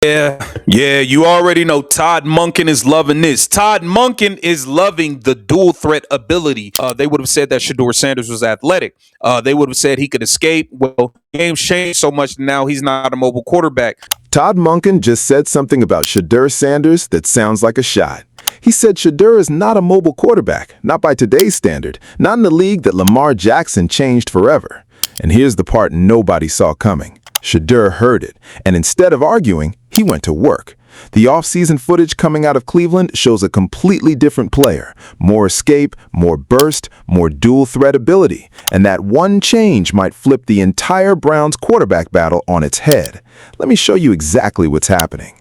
Yeah, you already know Todd Monken is loving this. Todd Monken is loving the dual threat ability. They would have said that Shedeur Sanders was athletic. They would have said he could escape. Well, game's changed so much now he's not a mobile quarterback. Todd Monken just said something about Shedeur Sanders that sounds like a shot. He said Shedeur is not a mobile quarterback, not by today's standard, not in the league that Lamar Jackson changed forever. And here's the part nobody saw coming. Shedeur heard it, and instead of arguing, he went to work. The offseason footage coming out of Cleveland shows a completely different player. More escape, more burst, more dual threat ability. And that one change might flip the entire Browns quarterback battle on its head. Let me show you exactly what's happening.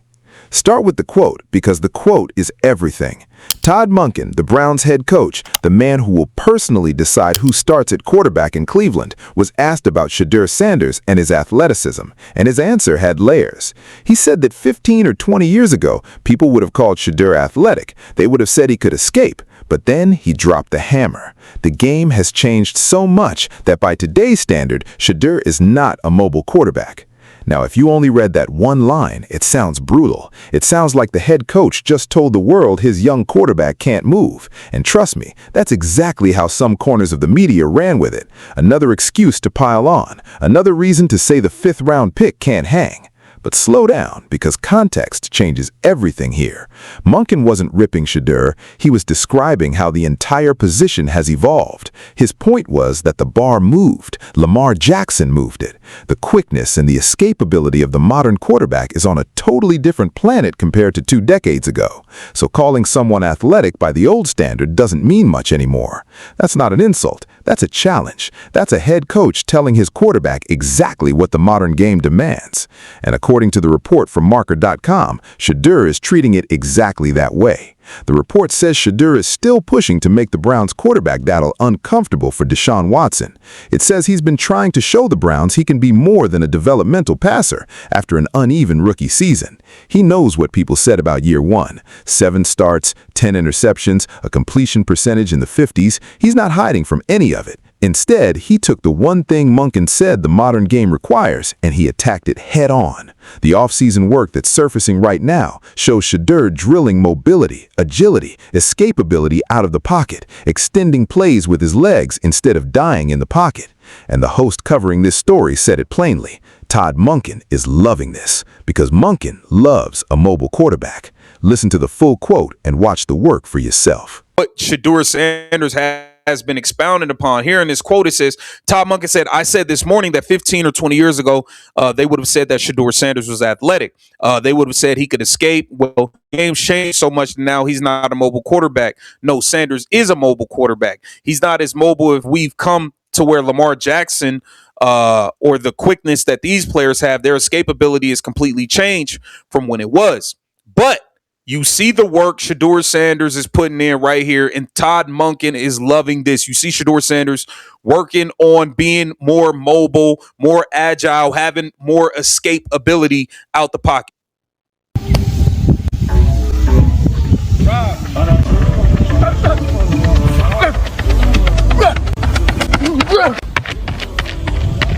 Start with the quote, because the quote is everything. Todd Monken, the Browns head coach, the man who will personally decide who starts at quarterback in Cleveland, was asked about Shedeur Sanders and his athleticism, and his answer had layers. He said that 15 or 20 years ago, people would have called Shedeur athletic. They would have said he could escape. But then he dropped the hammer. The game has changed so much that by today's standard, Shedeur is not a mobile quarterback. Now, if you only read that one line, it sounds brutal. It sounds like the head coach just told the world his young quarterback can't move. And trust me, that's exactly how some corners of the media ran with it. Another excuse to pile on. Another reason to say the fifth-round pick can't hang. But slow down, because context changes everything here. Monken wasn't ripping Shedeur, he was describing how the entire position has evolved. His point was that the bar moved. Lamar Jackson moved it. The quickness and the escapability of the modern quarterback is on a totally different planet compared to 2 decades ago. So calling someone athletic by the old standard doesn't mean much anymore. That's not an insult. That's a challenge. That's a head coach telling his quarterback exactly what the modern game demands. And according to the report from Marker.com, Shedeur is treating it exactly that way. The report says Shedeur is still pushing to make the Browns quarterback battle uncomfortable for Deshaun Watson. It says he's been trying to show the Browns he can be more than a developmental passer after an uneven rookie season. He knows what people said about year one. 7 starts, 10 interceptions, a completion percentage in the 50s. He's not hiding from any of it. Instead, he took the one thing Monken said the modern game requires, and he attacked it head-on. The offseason work that's surfacing right now shows Shedeur drilling mobility, agility, escapability out of the pocket, extending plays with his legs instead of dying in the pocket. And the host covering this story said it plainly. Todd Monken is loving this, because Monken loves a mobile quarterback. Listen to the full quote and watch the work for yourself. What Shedeur Sanders has been expounded upon. Here in this quote, it says, Todd Monken said, I said this morning that 15 or 20 years ago, they would have said that Shedeur Sanders was athletic. They would have said he could escape. Well, the game's changed so much now he's not a mobile quarterback. No, Sanders is a mobile quarterback. He's not as mobile if we've come to where Lamar Jackson or the quickness that these players have, their escapability is completely changed from when it was. But you see the work Shedeur Sanders is putting in right here, and Todd Monken is loving this. You see Shedeur Sanders working on being more mobile, more agile, having more escape ability out the pocket.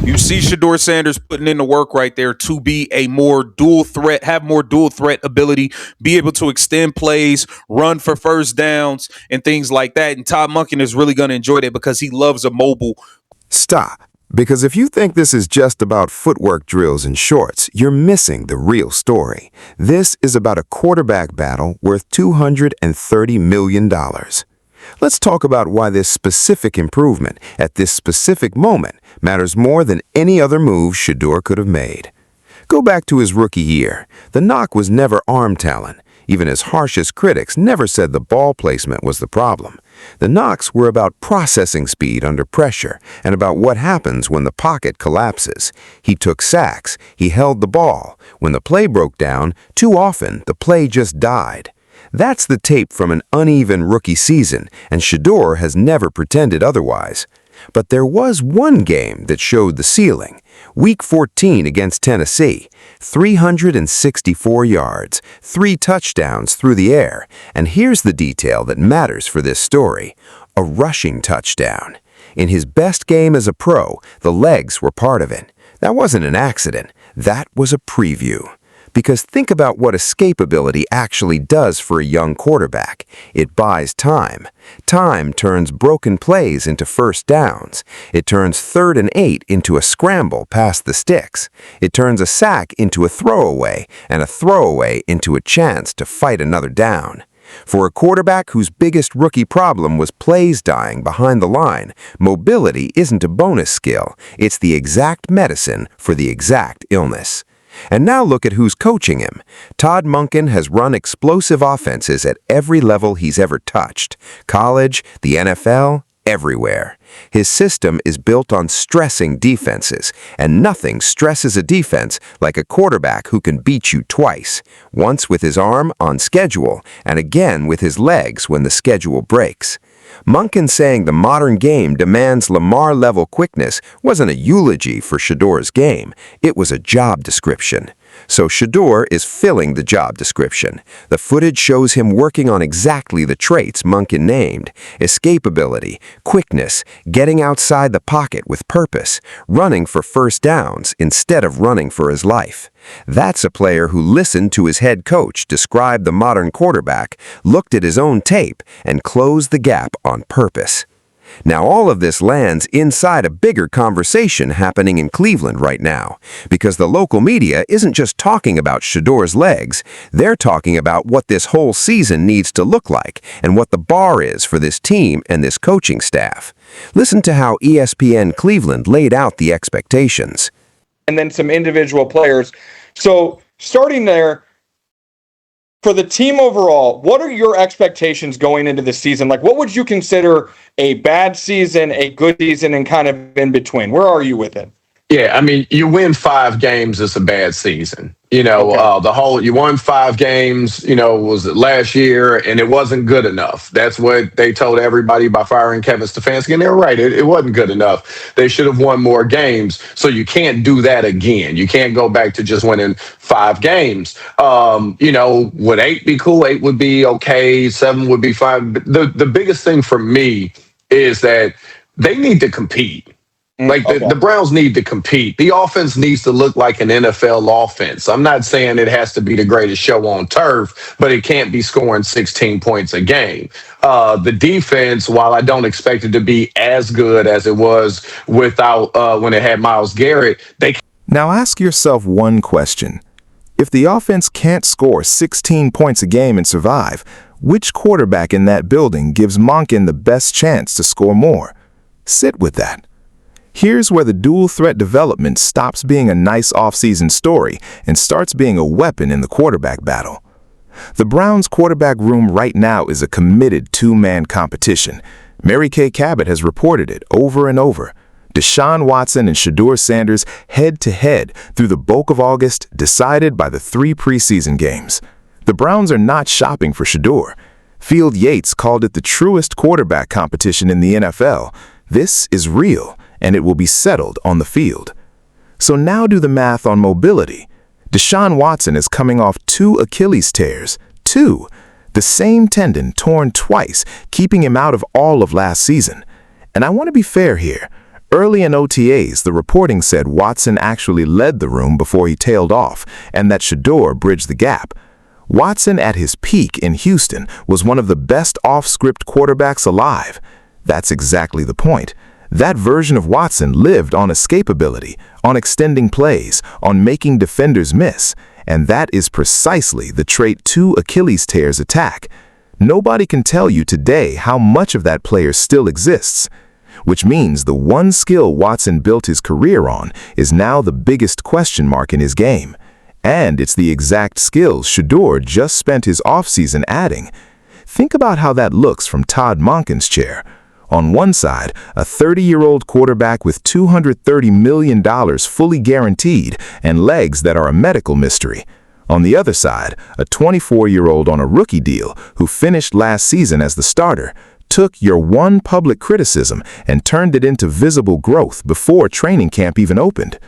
You see Shedeur Sanders putting in the work right there to be a more dual threat, have more dual threat ability, be able to extend plays, run for first downs, and things like that. And Todd Monken is really going to enjoy that because he loves a mobile. Stop. Because if you think this is just about footwork drills and shorts, you're missing the real story. This is about a quarterback battle worth $230 million. Let's talk about why this specific improvement at this specific moment matters more than any other move Shedeur could have made. Go back to his rookie year. The knock was never arm talent. Even his harshest critics never said the ball placement was the problem. The knocks were about processing speed under pressure and about what happens when the pocket collapses. He took sacks. He held the ball. When the play broke down, too often the play just died. That's the tape from an uneven rookie season, and Shedeur has never pretended otherwise. But there was one game that showed the ceiling. Week 14 against Tennessee, 364 yards, 3 touchdowns through the air. And here's the detail that matters for this story: a rushing touchdown. In his best game as a pro, the legs were part of it. That wasn't an accident. That was a preview. Because think about what escapability actually does for a young quarterback. It buys time. Time turns broken plays into first downs. It turns 3rd and 8 into a scramble past the sticks. It turns a sack into a throwaway, and a throwaway into a chance to fight another down. For a quarterback whose biggest rookie problem was plays dying behind the line, mobility isn't a bonus skill. It's the exact medicine for the exact illness. And now look at who's coaching him. Todd Monken has run explosive offenses at every level he's ever touched. College, the NFL, everywhere. His system is built on stressing defenses, and nothing stresses a defense like a quarterback who can beat you twice, once with his arm on schedule, and again with his legs when the schedule breaks. Monken saying the modern game demands Lamar-level quickness wasn't a eulogy for Shedeur's game, it was a job description. So Shedeur is filling the job description. The footage shows him working on exactly the traits Monken named: escapability, quickness, getting outside the pocket with purpose, running for first downs instead of running for his life. That's a player who listened to his head coach describe the modern quarterback, looked at his own tape, and closed the gap on purpose. Now all of this lands inside a bigger conversation happening in Cleveland right now, because the local media isn't just talking about Shedeur's legs, they're talking about what this whole season needs to look like and what the bar is for this team and this coaching staff. Listen to how ESPN Cleveland laid out the expectations. And then some individual players. So starting there, for the team overall, what are your expectations going into the season? Like, what would you consider a bad season, a good season, and kind of in between? Where are you with it? Yeah, I mean, you win 5 games, it's a bad season. You know, you won 5 games, was it last year, and it wasn't good enough. That's what they told everybody by firing Kevin Stefanski, and they were right. It wasn't good enough. They should have won more games, so you can't do that again. You can't go back to just winning 5 games. Would 8 be cool? 8 would be okay. 7 would be fine. But the biggest thing for me is that they need to compete. Like the Browns need to compete. The offense needs to look like an NFL offense. I'm not saying it has to be the greatest show on turf, but it can't be scoring 16 points a game. The defense, while I don't expect it to be as good as it was without when it had Myles Garrett, they. Now ask yourself one question. If the offense can't score 16 points a game and survive, which quarterback in that building gives Monken the best chance to score more? Sit with that. Here's where the dual threat development stops being a nice offseason story and starts being a weapon in the quarterback battle. The Browns' quarterback room right now is a committed 2-man competition. Mary Kay Cabot has reported it over and over. Deshaun Watson and Shedeur Sanders head-to-head through the bulk of August, decided by the 3 preseason games. The Browns are not shopping for Shedeur. Field Yates called it the truest quarterback competition in the NFL. This is real, and it will be settled on the field. So now do the math on mobility. Deshaun Watson is coming off 2 Achilles tears. 2. The same tendon torn twice, keeping him out of all of last season. And I want to be fair here. Early in OTAs, the reporting said Watson actually led the room before he tailed off, and that Shedeur bridged the gap. Watson at his peak in Houston was one of the best off-script quarterbacks alive. That's exactly the point. That version of Watson lived on escapability, on extending plays, on making defenders miss, and that is precisely the trait 2 Achilles tears attack. Nobody can tell you today how much of that player still exists, which means the one skill Watson built his career on is now the biggest question mark in his game. And it's the exact skills Shedeur just spent his offseason adding. Think about how that looks from Todd Monken's chair. On one side, a 30-year-old quarterback with $230 million fully guaranteed and legs that are a medical mystery. On the other side, a 24-year-old on a rookie deal who finished last season as the starter, took your one public criticism and turned it into visible growth before training camp even opened.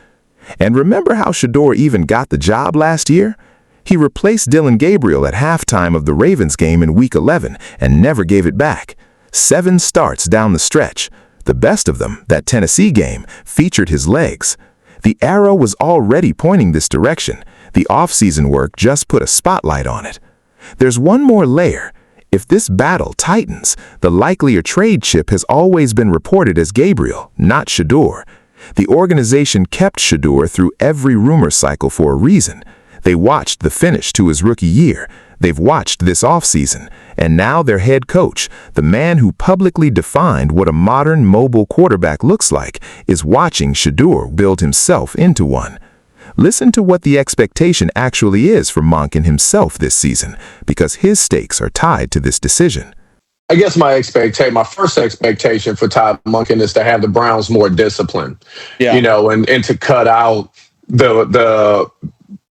And remember how Shedeur even got the job last year? He replaced Dylan Gabriel at halftime of the Ravens game in Week 11 and never gave it back. 7 starts down the stretch. The best of them, that Tennessee game, featured his legs. The arrow was already pointing this direction. The offseason work just put a spotlight on it. There's one more layer. If this battle tightens, the likelier trade chip has always been reported as Gabriel, not Shedeur. The organization kept Shedeur through every rumor cycle for a reason. They watched the finish to his rookie year. They've watched this offseason. And now their head coach, the man who publicly defined what a modern mobile quarterback looks like, is watching Shedeur build himself into one. Listen to what the expectation actually is for Monken himself this season, because his stakes are tied to this decision. I guess my first expectation for Todd Monken is to have the Browns more disciplined, and to cut out the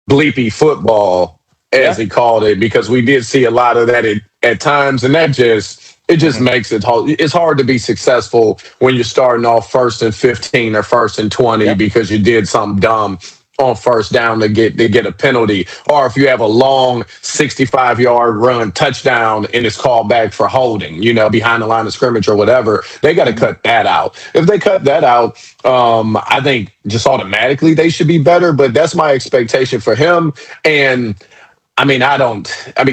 bleepy football, as he called it, because we did see a lot of that at times, and that just makes it hard. It's hard to be successful when you're starting off 1st and 15 or 1st and 20 because you did something dumb on first down to get a penalty, or if you have a long 65-yard run touchdown and it's called back for holding, behind the line of scrimmage or whatever. They got to cut that out. If they cut that out, I think just automatically they should be better. But that's my expectation for him. And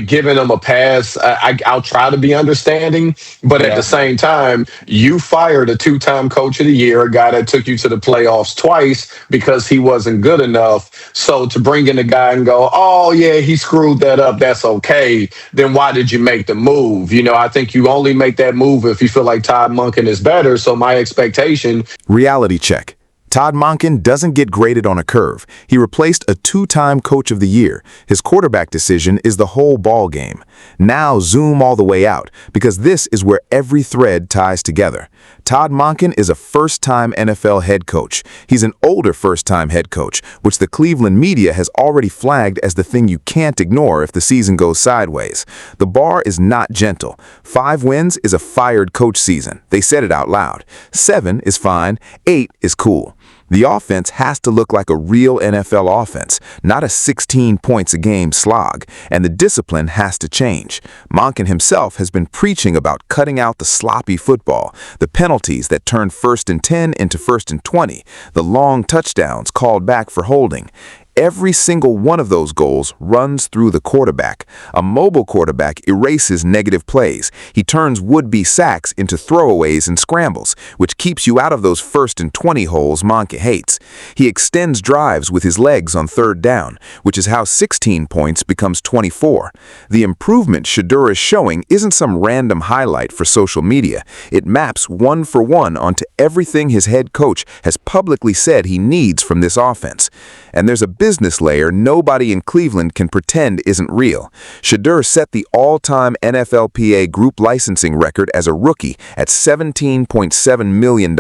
giving him a pass, I'll try to be understanding, but at the same time, you fired a 2-time coach of the year, a guy that took you to the playoffs twice because he wasn't good enough. So to bring in a guy and go, oh yeah, he screwed that up, that's okay. Then why did you make the move? I think you only make that move if you feel like Todd Monken is better. So my expectation. Reality check. Todd Monken doesn't get graded on a curve. He replaced a 2-time coach of the year. His quarterback decision is the whole ball game. Now zoom all the way out, because this is where every thread ties together. Todd Monken is a first-time NFL head coach. He's an older first-time head coach, which the Cleveland media has already flagged as the thing you can't ignore if the season goes sideways. The bar is not gentle. 5 wins is a fired coach season. They said it out loud. 7 is fine. 8 is cool. The offense has to look like a real NFL offense, not a 16 points a game slog, and the discipline has to change. Monken himself has been preaching about cutting out the sloppy football, the penalties that turn 1st and 10 into 1st and 20, the long touchdowns called back for holding. Every single one of those goals runs through the quarterback. A mobile quarterback erases negative plays. He turns would-be sacks into throwaways and scrambles, which keeps you out of those 1st and 20 holes Monken hates. He extends drives with his legs on 3rd down, which is how 16 points becomes 24. The improvement Shedeur is showing isn't some random highlight for social media. It maps 1-for-1 onto everything his head coach has publicly said he needs from this offense. And there's a business layer nobody in Cleveland can pretend isn't real. Shedeur set the all-time NFLPA group licensing record as a rookie at $17.7 million.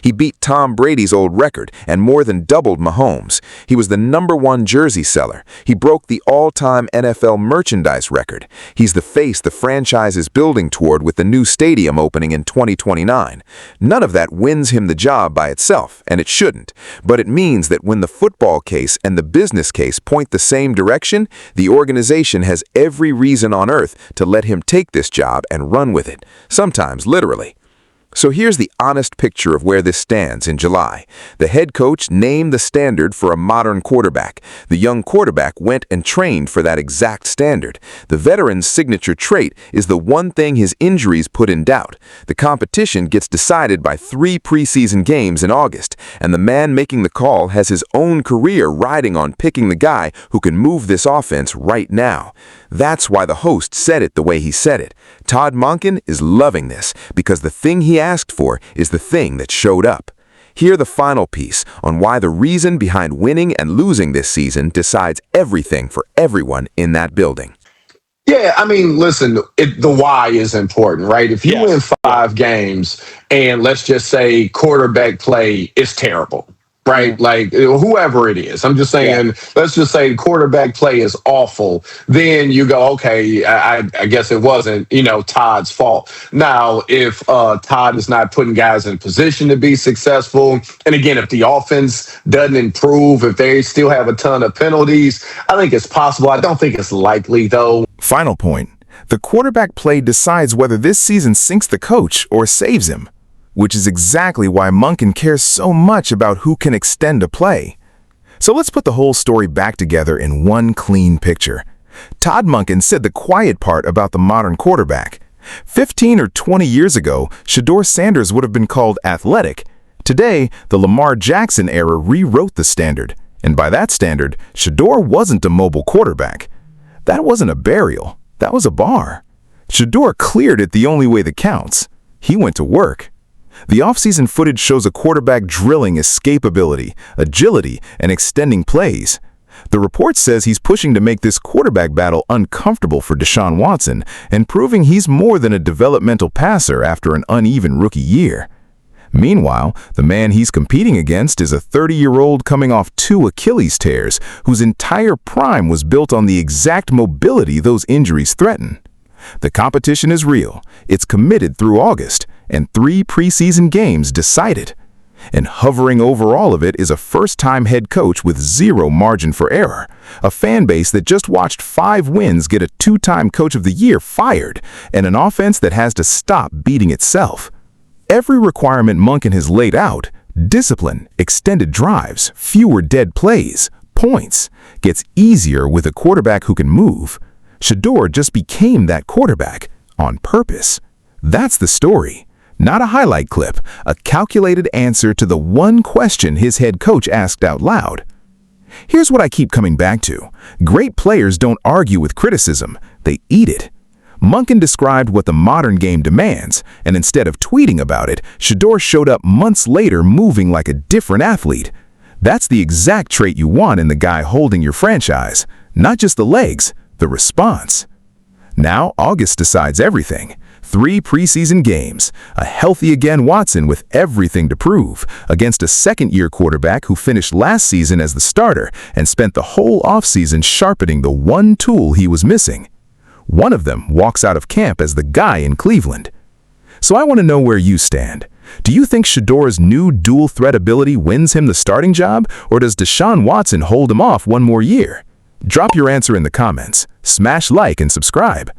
He beat Tom Brady's old record and more than doubled Mahomes. He was the #1 jersey seller. He broke the all-time NFL merchandise record. He's the face the franchise is building toward with the new stadium opening in 2029. None of that wins him the job by itself, and it shouldn't. But it means that when the football case and the business case point the same direction, the organization has every reason on earth to let him take this job and run with it, sometimes literally. So here's the honest picture of where this stands in July. The head coach named the standard for a modern quarterback. The young quarterback went and trained for that exact standard. The veteran's signature trait is the one thing his injuries put in doubt. The competition gets decided by 3 preseason games in August, and the man making the call has his own career riding on picking the guy who can move this offense right now. That's why the host said it the way he said it. Todd Monken is loving this because the thing he asked for is the thing that showed up. Hear the final piece on why the reason behind winning and losing this season decides everything for everyone in that building. Yeah, listen, the why is important, right? If you win 5 games and let's just say quarterback play is terrible, right? Like whoever it is, I'm just saying, let's just say quarterback play is awful. Then you go, okay, I guess it wasn't, Todd's fault. Now, if Todd is not putting guys in position to be successful, and again, if the offense doesn't improve, if they still have a ton of penalties, I think it's possible. I don't think it's likely, though. Final point. The quarterback play decides whether this season sinks the coach or saves him, which is exactly why Monken cares so much about who can extend a play. So let's put the whole story back together in one clean picture. Todd Monken said the quiet part about the modern quarterback. 15 or 20 years ago, Shedeur Sanders would have been called athletic. Today, the Lamar Jackson era rewrote the standard. And by that standard, Shedeur wasn't a mobile quarterback. That wasn't a burial. That was a bar. Shedeur cleared it the only way that counts. He went to work. The offseason footage shows a quarterback drilling escapability, agility, and extending plays. The report says he's pushing to make this quarterback battle uncomfortable for Deshaun Watson and proving he's more than a developmental passer after an uneven rookie year. Meanwhile, the man he's competing against is a 30-year-old coming off 2 Achilles tears whose entire prime was built on the exact mobility those injuries threaten. The competition is real, it's committed through August, and 3 preseason games decide it. And hovering over all of it is a first-time head coach with 0 margin for error, a fan base that just watched 5 wins get a 2-time Coach of the Year fired, and an offense that has to stop beating itself. Every requirement Monken has laid out, discipline, extended drives, fewer dead plays, points, gets easier with a quarterback who can move. Shedeur just became that quarterback, on purpose. That's the story. Not a highlight clip, a calculated answer to the one question his head coach asked out loud. Here's what I keep coming back to. Great players don't argue with criticism, they eat it. Monken described what the modern game demands, and instead of tweeting about it, Shedeur showed up months later moving like a different athlete. That's the exact trait you want in the guy holding your franchise. Not just the legs, the response. Now, August decides everything. 3 preseason games, a healthy again Watson with everything to prove, against a second-year quarterback who finished last season as the starter and spent the whole offseason sharpening the one tool he was missing. One of them walks out of camp as the guy in Cleveland. So I want to know where you stand. Do you think Shedeur's new dual-threat ability wins him the starting job, or does Deshaun Watson hold him off one more year? Drop your answer in the comments, smash like and subscribe.